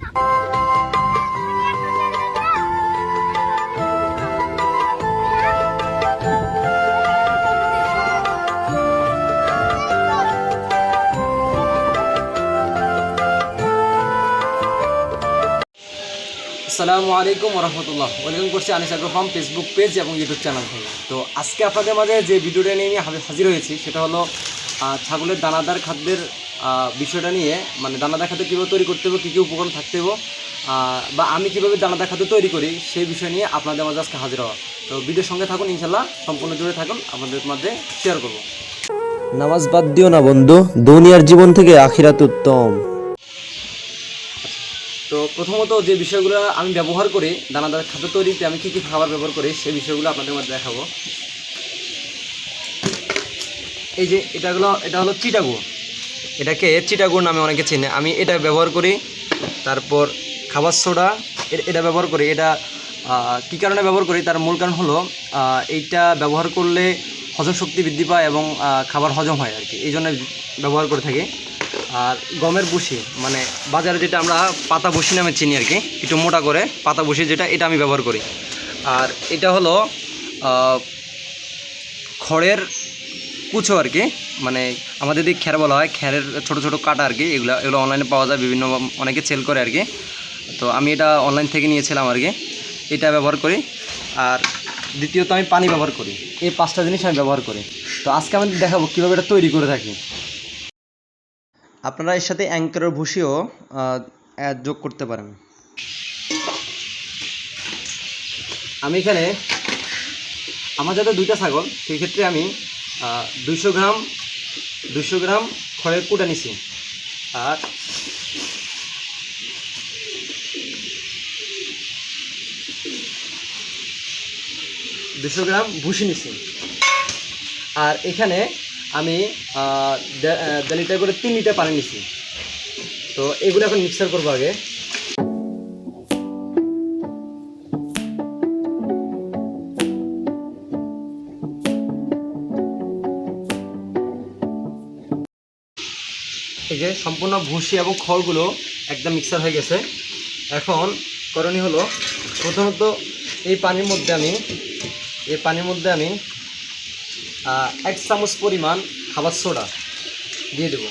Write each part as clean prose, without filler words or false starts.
আসসালামু আলাইকুম রহমতুল্লাহ। ওয়েলকাম করছি Anis agro farm Facebook page এবং ইউটিউব চ্যানেল থেকে। তো আজকে আপনাদের মাঝে যে ভিডিওটা নিয়ে আমি হাজির হয়েছি সেটা হলো ছাগলের দানাদার খাদ্যের বিষয়টা নিয়ে, মানে দানাদার খাদ্য কীভাবে তৈরি করতে হবে, কী কী উপকরণ থাকতে হবে, বা আমি কীভাবে দানাদার খাদ্য তৈরি করি সেই বিষয় নিয়ে আপনাদের মাঝে আজকে হাজির হওয়া। তো ভিডিওর সঙ্গে থাকুন, ইনশাল্লাহ সম্পূর্ণ জুড়ে থাকুন, আপনাদের মধ্যে শেয়ার করব। নামাজ বাদ দিও না বন্ধু, দুনিয়ার জীবন থেকে আখিরাত উত্তম। তো প্রথমত যে বিষয়গুলো আমি ব্যবহার করি দানাদার খাদ্য তৈরিতে, আমি কী কী খাবার ব্যবহার করি সেই বিষয়গুলো আপনাদের মধ্যে দেখাবো। এই যে এটা হলো চিটাগুড়, এটাকে চিটাগুড় নামে অনেকে চেনে। আমি এটা ব্যবহার করি। তারপর খাবার সোডা এটা ব্যবহার করি। এটা কী কারণে ব্যবহার করি তার মূল কারণ হলো এইটা ব্যবহার করলে হজম শক্তি বৃদ্ধি পায় এবং খাবার হজম হয় আর কি, এই জন্য ব্যবহার করে থাকি। আর গমের ভুসি, মানে বাজারে যেটা আমরা পাতা ভুসি নামে চিনি আর কি, একটু মোটা করে পাতা ভুসি যেটা, এটা আমি ব্যবহার করি। আর এটা হলো খড়ের কুচো আর কি, মানে আমাদের দিকে খ্যার বলা হয়, খ্যারের ছোটো ছোটো কাটা আর কি, এগুলো অনলাইনে পাওয়া যায়, বিভিন্ন অনেকে সেল করে আর কি। তো আমি এটা অনলাইন থেকে নিয়েছিলাম আর কি, এটা ব্যবহার করি। আর দ্বিতীয়ত আমি পানি ব্যবহার করি। এই 5টা জিনিস আমি ব্যবহার করি। তো আজকে আমি দেখাবো কীভাবে এটা তৈরি করে থাকি। আপনারা এর সাথে অ্যাঙ্কারের ভুসিও যোগ করতে পারেন। আমি এখানে আমার যাতে 2টা ছাগল, সেই ক্ষেত্রে আমি 200 গ্রাম খড়ের কুটা নিছি, আর 200 গ্রাম ভুসি নিছি। আর এখানে আমি 1.5 লিটার করে 3 লিটার পানি নিছি। তো এগুলো এখন মিক্সার করবো আগে। এই যে সম্পূর্ণ ভুসি এবং খড়গুলো একদম মিক্সার হয়ে গেছে। এখন করণীয় হলো, প্রথমত এই পানির মধ্যে আমি 1 চামচ পরিমাণ খাবার সোডা দিয়ে দেবো।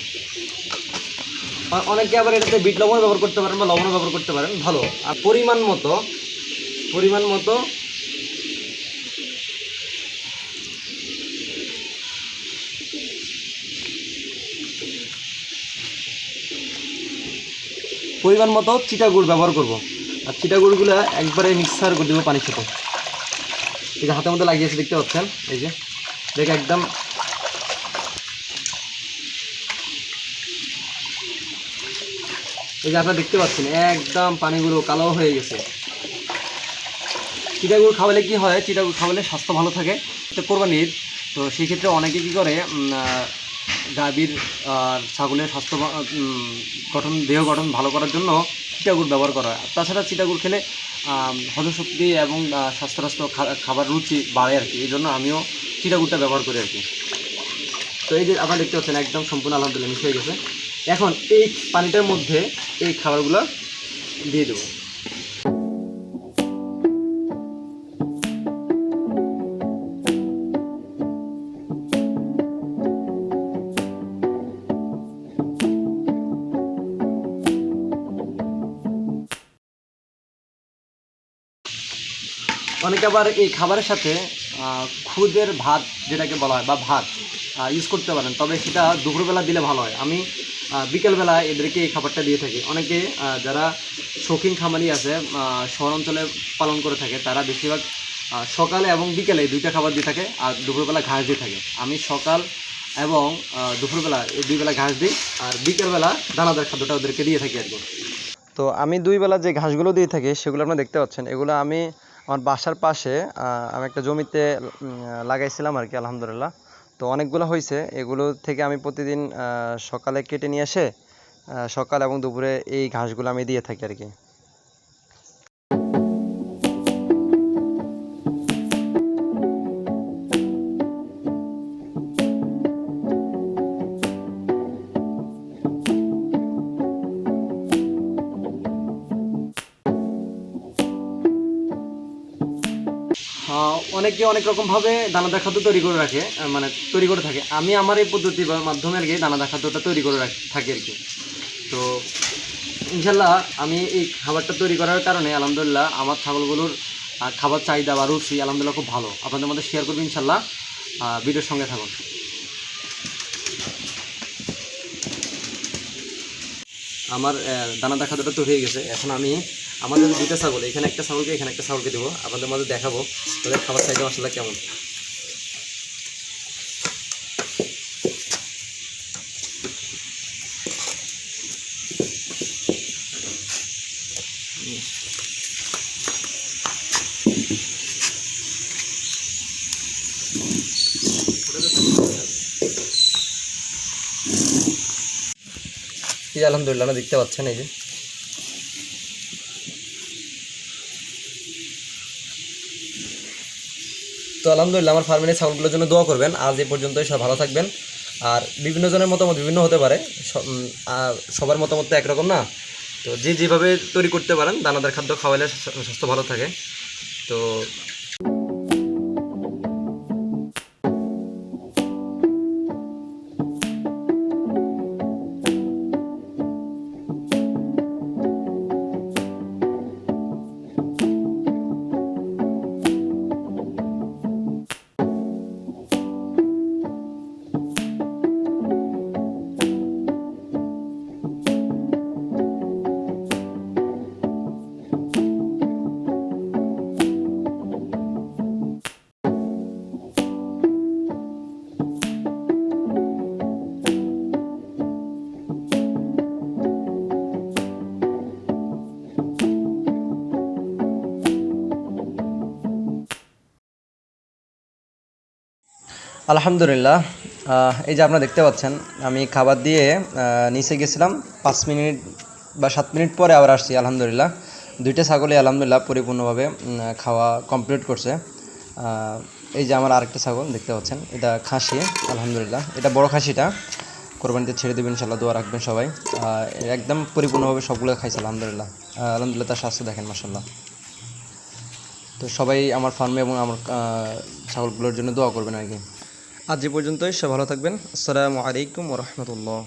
অনেকে আবার এটাতে বিট লবণ ব্যবহার করতে পারেন বা লবণও ব্যবহার করতে পারেন, ভালো। আর পরিমাণ মতো চিটাগুড় ব্যবহার করব। আর চিটাগুড়গুলো একবারে মিক্সার করে দেবো পানির সাথে। এই যে হাতের মধ্যে লাগিয়েছে, দেখতে পাচ্ছেন, এই যে দেখে একদম এই যে আপনারা দেখতে পাচ্ছেন একদম পানিগুলো কালো হয়ে গেছে। চিটাগুড় খাওয়ালে কি হয়, চিটাগুড় খাওয়ালে স্বাস্থ্য ভালো থাকে। এটা কোরবানির, তো সেই ক্ষেত্রে অনেকে কী করে, গাভীর ছাগলের স্বাস্থ্য দেহ গঠন ভালো করার জন্য চিটাগুড় ব্যবহার করা হয়। তাছাড়া চিটাগুড় খেলে হজম শক্তি এবং স্বাস্থ্য খাবার রুচি বাড়ে আর কি, এই জন্য আমিও চিটাগুড়টা ব্যবহার করি আর কি। তো এই যে আপনারা দেখতে পাচ্ছেন একদম সম্পূর্ণ আলহামদুলিল্লাহ মিশে হয়ে গেছে। এখন এই পানিটার মধ্যে এই খাবারগুলো দিয়ে দেবো। অনেকে আবার এই খাবারের সাথে খুদের ভাত যেটাকে বলা হয় বা ভাত ইউজ করতে পারেন, তবে সেটা দুপুরবেলা দিলে ভালো হয়। আমি বিকেলবেলা এদেরকে এই খাবারটা দিয়ে থাকি। অনেকে যারা শৌখিন খামারি আছে, শহর অঞ্চলে পালন করে থাকে, তারা বেশিরভাগ সকালে এবং বিকেলে 2টা খাবার দিয়ে থাকে, আর দুপুরবেলা ঘাস দিয়ে থাকে। আমি সকাল এবং দুপুরবেলা এই 2 বেলা ঘাস দিই, আর বিকেলবেলা দানাদার খাদ্যটা ওদেরকে দিয়ে থাকি আর কি। তো আমি 2 বেলা যে ঘাসগুলো দিয়ে থাকি সেগুলো আপনারা দেখতে পাচ্ছেন। এগুলো আমি আমার বাসার পাশে আমি একটা জমিতে লাগাইছিলাম আর কি, আলহামদুলিল্লাহ। তো অনেকগুলো হয়েছে। এগুলো থেকে আমি প্রতিদিন সকালে কেটে নিয়ে এসে সকাল এবং দুপুরে এই ঘাসগুলো আমি দিয়ে থাকি আর কি। অনেকে অনেক রকমভাবে দানাদার খাদ্য তৈরি করে রাখে, মানে তৈরি করে থাকে। আমি আমার এই পদ্ধতির মাধ্যমে আর কি দানাদার খাদ্যটা তৈরি করে থাকি আর কি। তো ইনশাল্লাহ আমি এই খাবারটা তৈরি করার কারণে আলহামদুলিল্লাহ আমার ছাগলগুলোর খাবার চাহিদা বা রুচি আলহামদুলিল্লাহ খুব ভালো। আপনাদের মধ্যে শেয়ার করবো ইনশাল্লাহ, ভিডিওর সঙ্গে থাকুন। আমার দানাদার খাদ্যটা তৈরি হয়ে গেছে। এখন আমি আমাদের দুইটা ছাগল, এখানে একটা ছাগলকে এখানে একটা ছাগলকে দেবো, আপনাদের মধ্যে দেখাবো তাদের খাবার চাহিদা মশলা কেমন। এই যে আলহামদুলিল্লাহ দেখতে পাচ্ছেন, এই যে তো আলহামদুলিল্লাহ আমার ফার্মের ছাগলগুলোর জন্য দোয়া করবেন। আজ এই পর্যন্তই, সব ভালো থাকবেন। আর বিভিন্ন জনের মতামত বিভিন্ন হতে পারে, সবার মতামত তো একরকম না। তো যে যেভাবে তৈরি করতে পারেন দানাদার খাদ্য খাওয়ালে স্বাস্থ্য ভালো থাকে। তো আলহামদুলিল্লাহ, এই যে আপনারা দেখতে পাচ্ছেন আমি খাবার দিয়ে নিচে গেছিলাম, 5 মিনিট বা 7 মিনিট পরে আবার আসছি। আলহামদুলিল্লাহ দুইটা ছাগলই আলহামদুলিল্লাহ পরিপূর্ণভাবে খাওয়া কমপ্লিট করছে। এই যে আমার আরেকটা ছাগল দেখতে পাচ্ছেন, এটা খাসি। আলহামদুলিল্লাহ এটা বড় খাসিটা কোরবানিতে ছেড়ে দেবেন ইনশাল্লাহ, দোয়া রাখবেন সবাই। একদম পরিপূর্ণভাবে সবগুলো খাইছে আলহামদুলিল্লাহ। আলহামদুলিল্লাহ তার স্বাস্থ্য দেখেন মাশাল্লাহ। তো সবাই আমার ফার্মে এবং আমার ছাগলগুলোর জন্য দোয়া করবেন আর কি। আজ এ পর্যন্তই, সব ভালো থাকবেন। আসসালামু আলাইকুম ওয়া রাহমাতুল্লাহ।